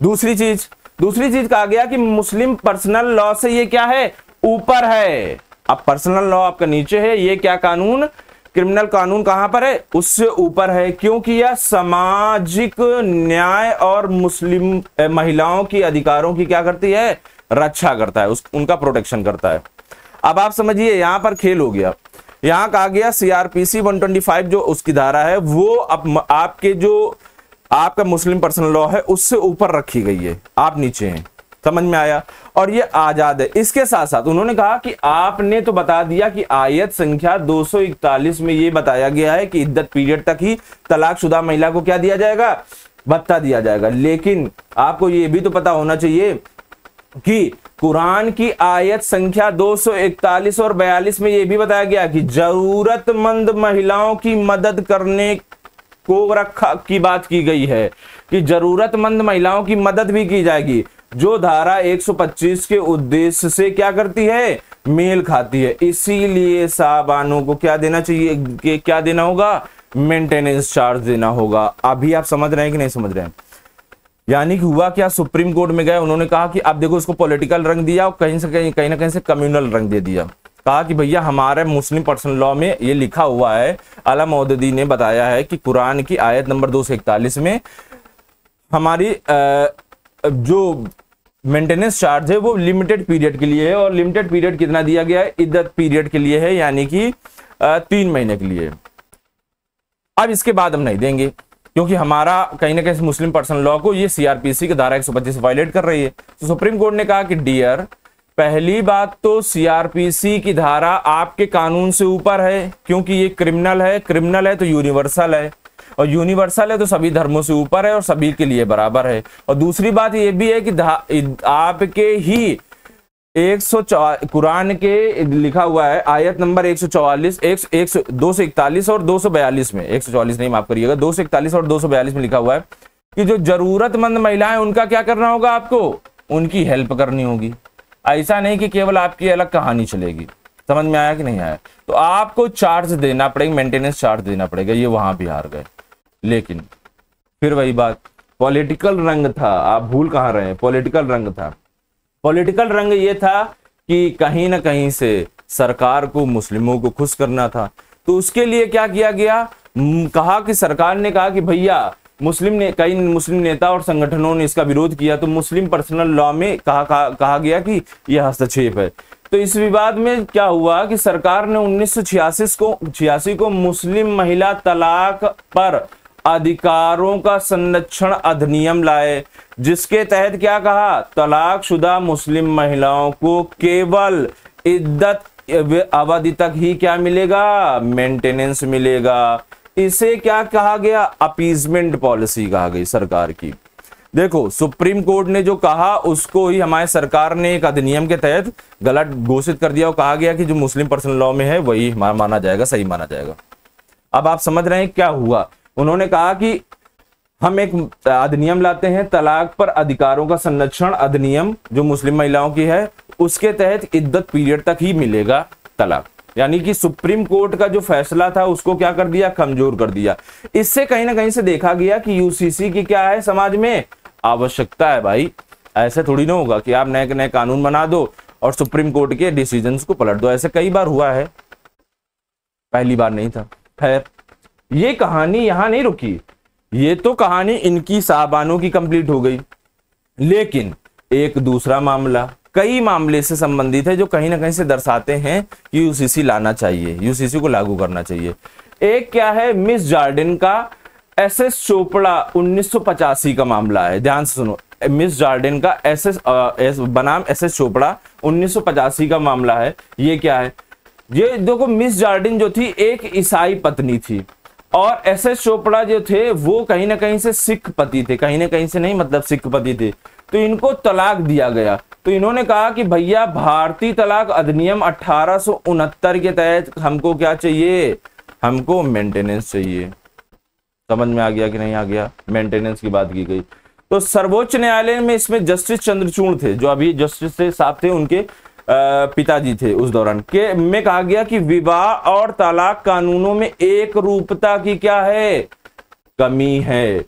दूसरी चीज कहा गया कि मुस्लिम पर्सनल लॉ से ये क्या है? ऊपर है। अब पर्सनल लॉ आपका नीचे है, ये क्या कानून? क्रिमिनल कानून कहां पर है? उससे ऊपर है, क्योंकि यह सामाजिक न्याय और मुस्लिम महिलाओं की अधिकारों की क्या करती है? रक्षा करता है, उनका प्रोटेक्शन करता है। अब आप समझिए यहां पर खेल हो गया। यहां कहा गया सीआरपीसी 125 जो उसकी धारा है वो आपका मुस्लिम पर्सनल लॉ है उससे ऊपर रखी गई है, आप नीचे हैं। समझ में आया? और ये आजाद है। इसके साथ साथ उन्होंने कहा कि आपने तो बता दिया कि आयत संख्या 241 में ये बताया गया है कि इद्दत पीरियड तक ही तलाकशुदा महिला को क्या दिया जाएगा? भत्ता दिया जाएगा। लेकिन आपको ये भी तो पता होना चाहिए कि कुरान की आयत संख्या 241 और 42 में यह भी बताया गया कि जरूरतमंद महिलाओं की मदद करने को रखा की बात की गई है कि जरूरतमंद महिलाओं की मदद भी की जाएगी, जो धारा 125 के उद्देश्य से क्या करती है? मेल खाती है। इसीलिए साहबानों को क्या देना चाहिए? क्या देना होगा? मेंटेनेंस चार्ज देना होगा। अभी आप समझ रहे हैं कि नहीं समझ रहे हैं? यानी कि हुआ क्या, सुप्रीम कोर्ट में गए, उन्होंने कहा कि अब देखो इसको पॉलिटिकल रंग दिया और कहीं ना कहीं से कम्युनल रंग दे दिया। कहा कि भैया हमारे मुस्लिम पर्सनल लॉ में ये लिखा हुआ है, आला मौदूदी ने बताया है कि कुरान की आयत नंबर 241 में हमारी जो मेंटेनेंस चार्ज है वो लिमिटेड पीरियड के लिए है, और लिमिटेड पीरियड कितना दिया गया है? इद्दत पीरियड के लिए है, यानी कि 3 महीने के लिए। अब इसके बाद हम नहीं देंगे, क्योंकि हमारा कहीं ना कहीं मुस्लिम पर्सनल लॉ को ये सीआरपीसी की धारा 125 वायलेट कर रही है। तो सुप्रीम कोर्ट ने कहा कि डियर, पहली बात तो सीआरपीसी की धारा आपके कानून से ऊपर है, क्योंकि ये क्रिमिनल है, क्रिमिनल है तो यूनिवर्सल है, और यूनिवर्सल है तो सभी धर्मों से ऊपर है और सभी के लिए बराबर है। और दूसरी बात ये भी है कि आपके ही कुरान के लिखा हुआ है आयत नंबर 144, 241 और 242 में, 144 नहीं माफ करिएगा, 241 और 242 में लिखा हुआ है कि जो जरूरतमंद महिलाएं उनका क्या करना होगा, आपको उनकी हेल्प करनी होगी। ऐसा नहीं कि केवल आपकी अलग कहानी चलेगी। समझ में आया कि नहीं आया? तो आपको चार्ज देना पड़ेगा, मेंटेनेंस चार्ज देना पड़ेगा। ये वहां भी हार गए। लेकिन फिर वही बात, पॉलिटिकल रंग था। आप भूल कहां रहे हैं? पॉलिटिकल रंग था। पॉलिटिकल रंग ये था कि कहीं ना कहीं से सरकार को मुस्लिमों को खुश करना था। तो उसके लिए क्या किया गया, कहा कि सरकार ने कहा कि भैया कई मुस्लिम नेता और संगठनों ने इसका विरोध किया, तो मुस्लिम पर्सनल लॉ में कहा गया कि यह हस्तक्षेप है। तो इस विवाद में क्या हुआ कि सरकार ने 1986 को मुस्लिम महिला तलाक पर अधिकारों का संरक्षण अधिनियम लाए, जिसके तहत क्या कहा, तलाकशुदा मुस्लिम महिलाओं को केवल इद्दत अवधि तक ही क्या मिलेगा, मेंटेनेंस मिलेगा। इसे क्या कहा गया, अपीजमेंट पॉलिसी कहा गई सरकार की। देखो सुप्रीम कोर्ट ने जो कहा उसको ही हमारे सरकार ने एक अधिनियम के तहत गलत घोषित कर दिया और कहा गया कि जो मुस्लिम पर्सनल लॉ में है वही माना जाएगा, सही माना जाएगा। अब आप समझ रहे हैं क्या हुआ। उन्होंने कहा कि हम एक अधिनियम लाते हैं, तलाक पर अधिकारों का संरक्षण अधिनियम, जो मुस्लिम महिलाओं की है, उसके तहत इद्दत पीरियड तक ही मिलेगा तलाक। यानी कि सुप्रीम कोर्ट का जो फैसला था उसको क्या कर दिया, कमजोर कर दिया। इससे कहीं ना कहीं से देखा गया कि यूसीसी की क्या है, समाज में आवश्यकता है। भाई ऐसे थोड़ी ना होगा कि आप नए नए कानून बना दो और सुप्रीम कोर्ट के डिसीजंस को पलट दो। ऐसे कई बार हुआ है, पहली बार नहीं था। खैर ये कहानी यहां नहीं रुकी, ये तो कहानी इनकी साहबानों की कंप्लीट हो गई। लेकिन एक दूसरा मामला कई मामले से संबंधित है जो कहीं ना कहीं से दर्शाते हैं कि यूसीसी लाना चाहिए, यूसीसी को लागू करना चाहिए। एक क्या है, मिस जार्डिन का एसएस चोपड़ा 1985 का मामला है। ध्यान से सुनो, मिस जार्डिन का बनाम एसएस चोपड़ा 1985 का मामला है। ये क्या है, ये देखो, मिस जार्डिन जो थी एक ईसाई पत्नी थी और एसएस चोपड़ा जो थे वो कहीं ना कहीं से सिख पति थे, कहीं ना कहीं से नहीं, मतलब सिख पति थे। तो इनको तलाक दिया गया। तो इन्होंने कहा कि भैया भारतीय तलाक अधिनियम 1869 के तहत हमको क्या चाहिए, हमको मेंटेनेंस चाहिए। समझ में आ गया कि नहीं आ गया? मेंटेनेंस की बात की गई। तो सर्वोच्च न्यायालय में इसमें जस्टिस चंद्रचूड़ थे, जो अभी जस्टिस से साहब थे, उनके पिताजी थे उस दौरान के, में कहा गया कि विवाह और तलाक कानूनों में एक रूपता की क्या है, कमी है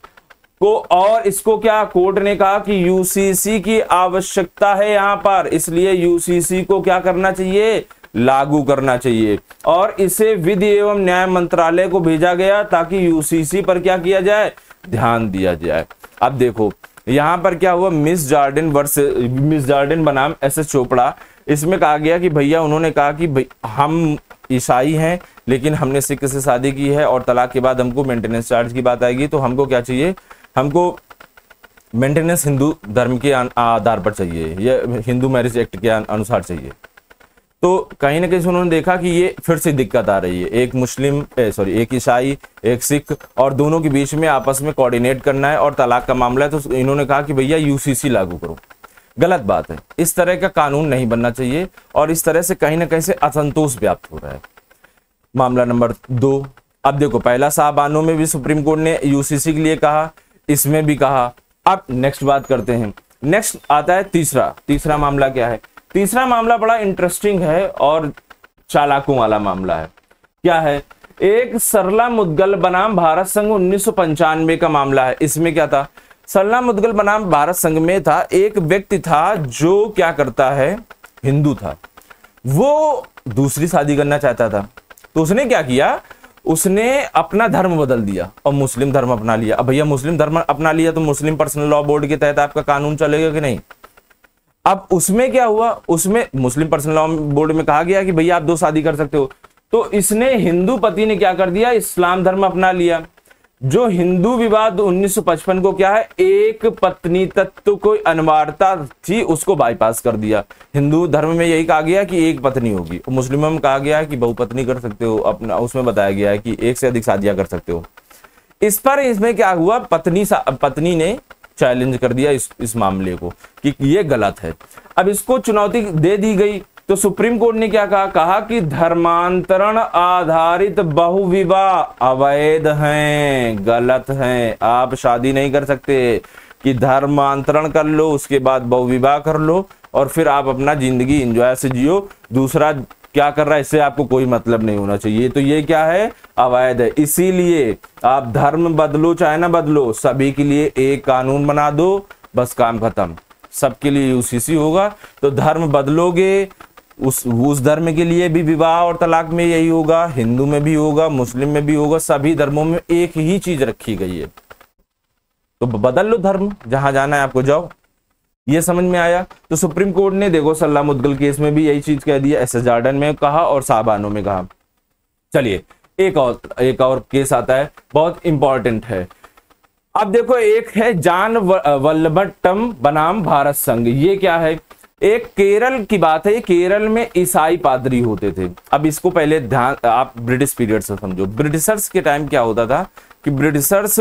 को, और इसको क्या कोर्ट ने कहा कि यूसीसी की आवश्यकता है यहां पर, इसलिए यूसीसी को क्या करना चाहिए, लागू करना चाहिए। और इसे विधि एवं न्याय मंत्रालय को भेजा गया ताकि यूसीसी पर क्या किया जाए, ध्यान दिया जाए। अब देखो यहां पर क्या हुआ, मिस जार्डिन बनाम एसएस चोपड़ा, इसमें कहा गया कि भैया, उन्होंने कहा कि हम ईसाई हैं लेकिन हमने सिख से शादी की है और तलाक के बाद हमको मेंटेनेंस चार्ज की बात आएगी, तो हमको क्या चाहिए, हमको मेंटेनेंस हिंदू धर्म के आधार पर चाहिए, ये हिंदू मैरिज एक्ट के अनुसार चाहिए। तो कहीं ना कहीं उन्होंने देखा कि ये फिर से दिक्कत आ रही है, एक ईसाई एक सिख और दोनों के बीच में आपस में कोऑर्डिनेट करना है और तलाक का मामला है। तो इन्होंने कहा कि भैया यूसीसी लागू करो। गलत बात है, इस तरह का कानून नहीं बनना चाहिए और इस तरह से कहीं ना कहीं से असंतोष व्याप्त हो रहा है। मामला नंबर 2, अब देखो पहला साहबानों में भी सुप्रीम कोर्ट ने यूसीसी के लिए कहा, इसमें भी कहा। अब नेक्स्ट बात करते हैं, नेक्स्ट आता है तीसरा मामला क्या है। तीसरा मामला बड़ा इंटरेस्टिंग है और चालाकों वाला मामला है। क्या है, एक सरला मुद्गल बनाम भारत संघ 1995 का मामला है। इसमें क्या था, सरला मुद्गल बनाम भारत संघ में था, एक व्यक्ति था जो क्या करता है, हिंदू था, वो दूसरी शादी करना चाहता था। तो उसने क्या किया, उसने अपना धर्म बदल दिया और मुस्लिम धर्म अपना लिया। अब भैया मुस्लिम धर्म अपना लिया तो मुस्लिम पर्सनल लॉ बोर्ड के तहत आपका कानून चलेगा कि नहीं। अब उसमें क्या हुआ, उसमें मुस्लिम पर्सनल लॉ बोर्ड में कहा गया कि भैया आप 2 शादी कर सकते हो। तो इसने, हिंदू पति ने क्या कर दिया, इस्लाम धर्म अपना लिया। जो हिंदू विवाद 1955 को क्या है, एक पत्नी तत्व को अनिवार्यता थी, उसको बाईपास कर दिया। हिंदू धर्म में यही कहा गया कि एक पत्नी होगी, मुस्लिमों में कहा गया है कि बहुपत्नी कर सकते हो, अपना उसमें बताया गया है कि एक से अधिक शादियां कर सकते हो। इस पर इसमें क्या हुआ, पत्नी ने चैलेंज कर दिया इस मामले को कि ये गलत है। अब इसको चुनौती दे दी गई तो सुप्रीम कोर्ट ने क्या कहा कि धर्मांतरण आधारित बहुविवाह अवैध हैं, गलत हैं, आप शादी नहीं कर सकते, कि धर्मांतरण कर लो उसके बाद बहुविवाह कर लो और फिर आप अपना जिंदगी एंजॉय से जियो, दूसरा क्या कर रहा है इससे आपको कोई मतलब नहीं होना चाहिए। तो ये क्या है, अवैध है। इसीलिए आप धर्म बदलो चाहे ना बदलो, सभी के लिए एक कानून बना दो, बस काम खत्म, सबके लिए यूसीसी होगा। तो धर्म बदलोगे, उस धर्म के लिए भी विवाह और तलाक में यही होगा, हिंदू में भी होगा, मुस्लिम में भी होगा, सभी धर्मों में एक ही चीज रखी गई है। तो बदल लो धर्म, जहां जाना है आपको जाओ। ये समझ में आया। तो सुप्रीम कोर्ट ने देखो सल्ला मुद्गल केस में भी यही चीज कह दिया, एस जॉर्डन में कहा और साहबानो में कहा। चलिए एक और केस आता है, बहुत इंपॉर्टेंट है। अब देखो एक है जान वल्लभट्टम बनाम भारत संघ। ये क्या है, एक केरल की बात है। केरल में ईसाई पादरी होते थे। अब इसको पहले ध्यान आप ब्रिटिश पीरियड से समझो। ब्रिटिशर्स के टाइम क्या होता था कि ब्रिटिशर्स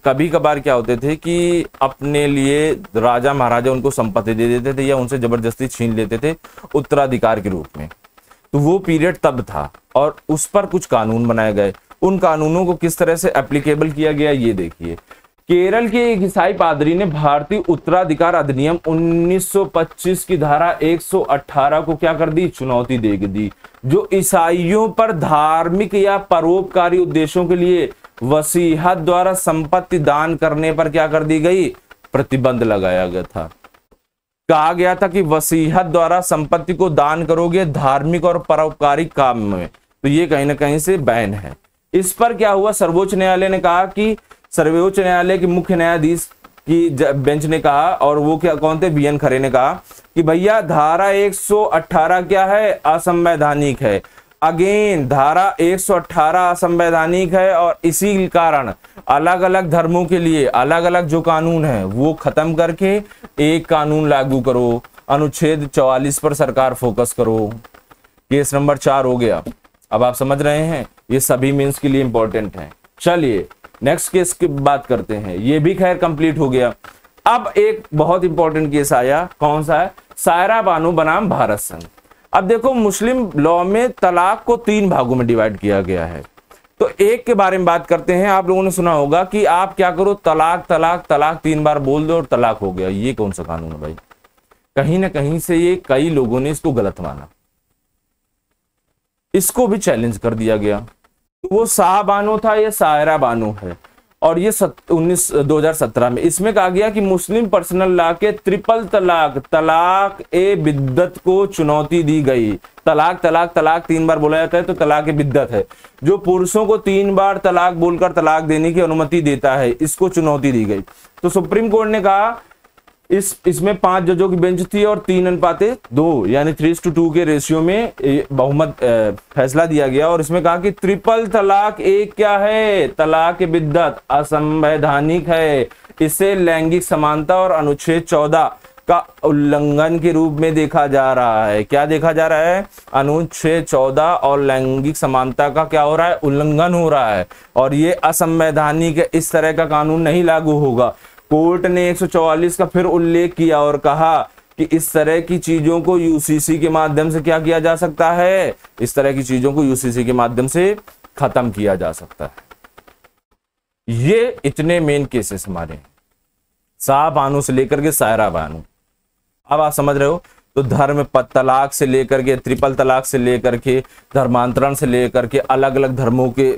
कभी कभार क्या होते थे कि अपने लिए राजा महाराजा उनको संपत्ति दे देते थे या उनसे जबरदस्ती छीन लेते थे उत्तराधिकार के रूप में। तो वो पीरियड तब था और उस पर कुछ कानून बनाए गए। उन कानूनों को किस तरह से एप्लीकेबल किया गया ये देखिए। केरल के एक ईसाई पादरी ने भारतीय उत्तराधिकार अधिनियम 1925 की धारा 118 को क्या कर दी, चुनौती दे दी, जो ईसाइयों पर धार्मिक या परोपकारी उद्देश्यों के लिए वसीहत द्वारा संपत्ति दान करने पर क्या कर दी गई, प्रतिबंध लगाया गया था। कहा गया था कि वसीहत द्वारा संपत्ति को दान करोगे धार्मिक और परोपकारी काम में, तो ये कहीं ना कहीं से बैन है। इस पर क्या हुआ, सर्वोच्च न्यायालय ने कहा कि सर्वोच्च न्यायालय के मुख्य न्यायाधीश की बेंच ने कहा, और वो क्या कौन थे, बीएन खरे ने कहा कि भैया धारा 118 क्या है, असंवैधानिक है। अगेन धारा 118 असंवैधानिक है और इसी कारण अलग अलग धर्मों के लिए अलग अलग जो कानून है वो खत्म करके एक कानून लागू करो। अनुच्छेद 44 पर सरकार फोकस करो। केस नंबर 4 हो गया। अब आप समझ रहे हैं, ये सभी मीन्स के लिए इंपॉर्टेंट है। चलिए नेक्स्ट केस की बात करते हैं। ये भी खैर कंप्लीट हो गया। अब एक बहुत इंपॉर्टेंट केस आया, कौन सा है, सायरा बानो बनाम भारत संघ। अब देखो मुस्लिम लॉ में तलाक को 3 भागों में डिवाइड किया गया है। तो एक के बारे में बात करते हैं। आप लोगों ने सुना होगा कि आप क्या करो, तलाक तलाक तलाक 3 बार बोल दो और तलाक हो गया। ये कौन सा कानून है भाई? कहीं ना कहीं से ये कई लोगों ने इसको गलत माना, इसको भी चैलेंज कर दिया गया। वो साहबानो था, ये सायरा बानो है, और ये 2017 में इसमें कहा गया कि मुस्लिम पर्सनल लॉ के ट्रिपल तलाक, तलाक ए बिद्दत को चुनौती दी गई। तलाक तलाक तलाक 3 बार बोला जाता है तो तलाक ए बिद्दत है, जो पुरुषों को 3 बार तलाक बोलकर तलाक देने की अनुमति देता है, इसको चुनौती दी गई। तो सुप्रीम कोर्ट ने कहा, इसमें 5 जजों की बेंच थी और 3:2 यानी 3:2 के रेशियो में बहुमत फैसला दिया गया। और इसमें कहा कि ट्रिपल तलाक एक क्या है, तलाक बिद्दत, असंवैधानिक है, इसे लैंगिक समानता और अनुच्छेद 14 का उल्लंघन के रूप में देखा जा रहा है। क्या देखा जा रहा है? अनुच्छेद 14 और लैंगिक समानता का क्या हो रहा है, उल्लंघन हो रहा है, और ये असंवैधानिक है, इस तरह का कानून नहीं लागू होगा। कोर्ट ने 144 का फिर उल्लेख किया और कहा कि इस तरह की चीजों को यूसीसी के माध्यम से क्या किया जा सकता है, इस तरह की चीजों को यूसीसी के माध्यम से खत्म किया जा सकता है। ये इतने मेन केसेस हमारे, साहबानो से लेकर के सायरा बानो। अब आप समझ रहे हो, तो धर्म तलाक से लेकर के, ट्रिपल तलाक से लेकर के, धर्मांतरण से लेकर के, अलग अलग धर्मों के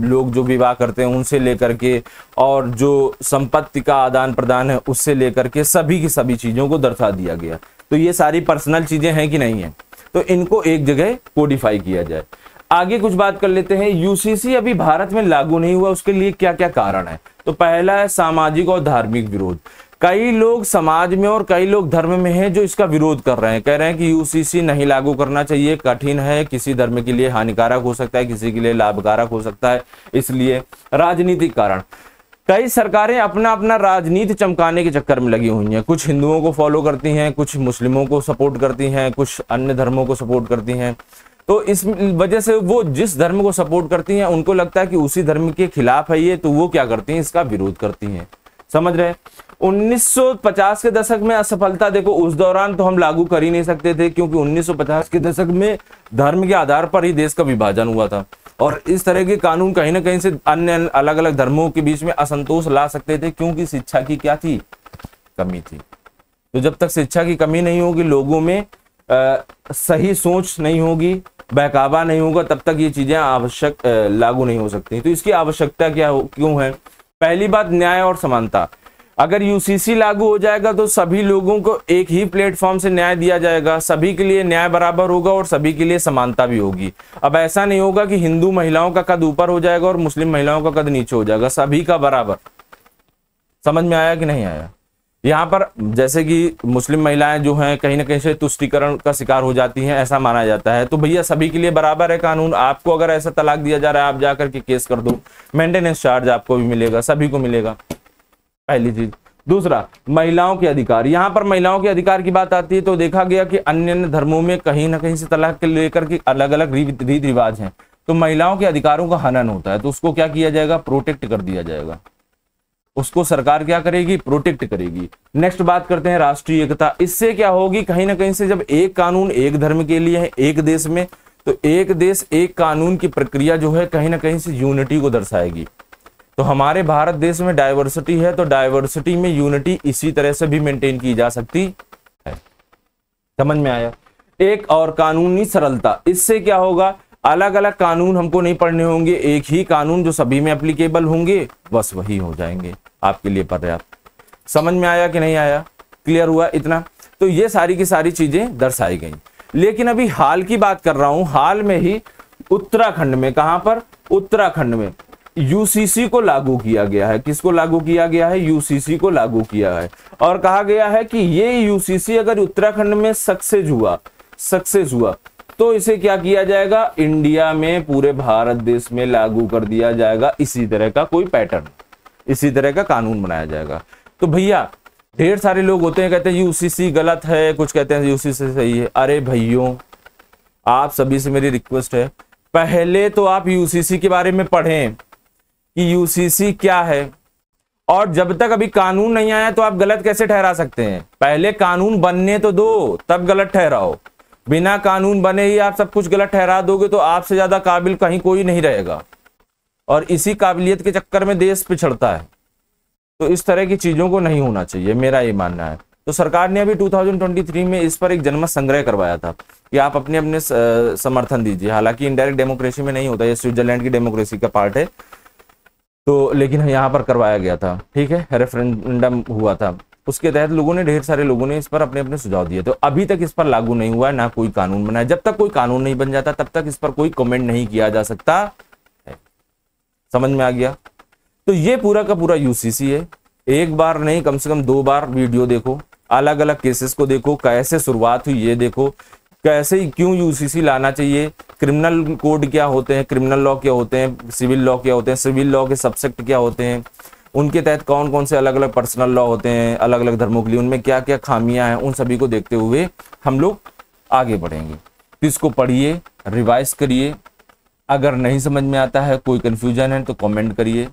लोग जो विवाह करते हैं उनसे लेकर के, और जो संपत्ति का आदान प्रदान है उससे लेकर के, सभी की सभी चीजों को दर्शा दिया गया। तो ये सारी पर्सनल चीजें हैं कि नहीं है, तो इनको एक जगह कोडिफाई किया जाए। आगे कुछ बात कर लेते हैं। यूसीसी अभी भारत में लागू नहीं हुआ, उसके लिए क्या क्या कारण है? तो पहला है सामाजिक और धार्मिक विरोध। कई लोग समाज में और कई लोग धर्म में हैं जो इसका विरोध कर रहे हैं, कह रहे हैं कि यूसीसी नहीं लागू करना चाहिए, कठिन है, किसी धर्म के लिए हानिकारक हो सकता है, किसी के लिए लाभकारक हो सकता है। इसलिए राजनीतिक कारण कई सरकारें अपना अपना राजनीति चमकाने के चक्कर में लगी हुई हैं। कुछ हिंदुओं को फॉलो करती हैं, कुछ मुस्लिमों को सपोर्ट करती हैं, कुछ अन्य धर्मों को सपोर्ट करती हैं। तो इस वजह से वो जिस धर्म को सपोर्ट करती हैं उनको लगता है कि उसी धर्म के खिलाफ है ये, तो वो क्या करती हैं, इसका विरोध करती हैं। समझ रहे? 1950 के दशक में असफलता देखो, उस दौरान तो हम लागू कर ही नहीं सकते थे, क्योंकि 1950 के दशक में धर्म के आधार पर ही देश का विभाजन हुआ था और इस तरह के कानून कहीं ना कहीं से अन्य अलग अलग धर्मों के बीच में असंतोष ला सकते थे, क्योंकि शिक्षा की क्या थी, कमी थी। तो जब तक शिक्षा की कमी नहीं होगी, लोगों में सही सोच नहीं होगी, बहकावा नहीं होगा, तब तक ये चीजें आवश्यक लागू नहीं हो सकती। तो इसकी आवश्यकता क्यों है? पहली बात, न्याय और समानता। अगर यूसीसी लागू हो जाएगा तो सभी लोगों को एक ही प्लेटफॉर्म से न्याय दिया जाएगा, सभी के लिए न्याय बराबर होगा और सभी के लिए समानता भी होगी। अब ऐसा नहीं होगा कि हिंदू महिलाओं का कद ऊपर हो जाएगा और मुस्लिम महिलाओं का कद नीचे हो जाएगा, सभी का बराबर। समझ में आया कि नहीं आया? यहाँ पर जैसे कि मुस्लिम महिलाएं जो हैं कहीं ना कहीं से तुष्टीकरण का शिकार हो जाती हैं, ऐसा माना जाता है। तो भैया सभी के लिए बराबर है कानून। आपको अगर ऐसा तलाक दिया जा रहा है, आप जाकर के केस कर दो, मेंटेनेंस चार्ज आपको भी मिलेगा, सभी को मिलेगा, पहली चीज। दूसरा, महिलाओं के अधिकार। यहाँ पर महिलाओं के अधिकार की बात आती है तो देखा गया कि अन्य धर्मों में कहीं ना कहीं से तलाक के लेकर के अलग अलग रीति रिवाज हैं, तो महिलाओं के अधिकारों का हनन होता है, तो उसको क्या किया जाएगा, प्रोटेक्ट कर दिया जाएगा। उसको सरकार क्या करेगी, प्रोटेक्ट करेगी। नेक्स्ट बात करते हैं राष्ट्रीय एकता। इससे क्या होगी, कहीं ना कहीं से जब एक कानून एक धर्म के लिए है एक देश में, तो एक देश एक कानून की प्रक्रिया जो है कहीं ना कहीं से यूनिटी को दर्शाएगी। तो हमारे भारत देश में डाइवर्सिटी है, तो डाइवर्सिटी में यूनिटी इसी तरह से भी मेंटेन की जा सकती है। समझ में आया? एक और कानूनी सरलता। इससे क्या होगा, अलग अलग कानून हमको नहीं पढ़ने होंगे, एक ही कानून जो सभी में एप्लीकेबल होंगे, बस वही हो जाएंगे आपके लिए पर्याप्त। समझ में आया कि नहीं आया? क्लियर हुआ इतना? तो ये सारी की सारी चीजें दर्शाई गई। लेकिन अभी हाल की बात कर रहा हूं, हाल में ही उत्तराखंड में, कहां पर, उत्तराखंड में यूसीसी को लागू किया गया है। किसको लागू किया गया है? यूसीसी को लागू किया है। और कहा गया है कि ये यूसीसी अगर उत्तराखंड में सक्सेस हुआ तो इसे क्या किया जाएगा, इंडिया में पूरे भारत देश में लागू कर दिया जाएगा। इसी तरह का कोई पैटर्न, इसी तरह का कानून बनाया जाएगा। तो भैया ढेर सारे लोग होते हैं कहते हैं यूसीसी गलत है, कुछ कहते हैं यूसीसी सही है। अरे भैयों, आप सभी से मेरी रिक्वेस्ट है, पहले तो आप यूसीसी के बारे में पढ़ें कि यूसीसी क्या है, और जब तक अभी कानून नहीं आया तो आप गलत कैसे ठहरा सकते हैं? पहले कानून बनने तो दो, तब गलत ठहराओ। बिना कानून बने ही आप सब कुछ गलत ठहरा दोगे तो आपसे ज्यादा काबिल कहीं कोई नहीं रहेगा, और इसी काबिलियत के चक्कर में देश पिछड़ता है। तो इस तरह की चीजों को नहीं होना चाहिए, मेरा ये मानना है। तो सरकार ने अभी 2023 में इस पर एक जनमत संग्रह करवाया था कि आप अपने अपने समर्थन दीजिए। हालांकि इनडायरेक्ट डेमोक्रेसी में नहीं होता, ये स्विट्जरलैंड की डेमोक्रेसी का पार्ट है, तो लेकिन यहाँ पर करवाया गया था, ठीक है, रेफरेंडम हुआ था। उसके तहत लोगों ने, ढेर सारे लोगों ने इस पर अपने अपने सुझाव दिए। तो अभी तक इस पर लागू नहीं हुआ है, ना कोई कानून बना है। जब तक कोई कानून नहीं बन जाता तब तक इस पर कोई कमेंट नहीं किया जा सकता है। समझ में आ गया? तो ये पूरा का पूरा यूसीसी है। एक बार नहीं, कम से कम 2 बार वीडियो देखो, अलग अलग केसेस को देखो, कैसे शुरुआत हुई ये देखो, कैसे क्यों यूसीसी लाना चाहिए, क्रिमिनल कोड क्या होते हैं, क्रिमिनल लॉ क्या होते हैं, सिविल लॉ क्या होते हैं, सिविल लॉ के सबसेक्ट क्या होते हैं, उनके तहत कौन कौन से अलग अलग पर्सनल लॉ होते हैं अलग अलग धर्मों के लिए, उनमें क्या क्या खामियां हैं, उन सभी को देखते हुए हम लोग आगे बढ़ेंगे। तो इसको पढ़िए, रिवाइज करिए। अगर नहीं समझ में आता है, कोई कंफ्यूजन है तो कमेंट करिए।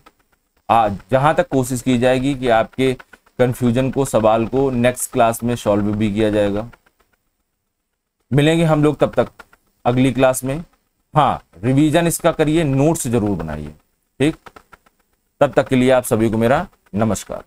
आज जहां तक कोशिश की जाएगी कि आपके कंफ्यूजन को, सवाल को नेक्स्ट क्लास में सॉल्व भी किया जाएगा। मिलेंगे हम लोग तब तक अगली क्लास में। हाँ, रिवीजन इसका करिए, नोट्स जरूर बनाइए, ठीक। तब तक के लिए आप सभी को मेरा नमस्कार।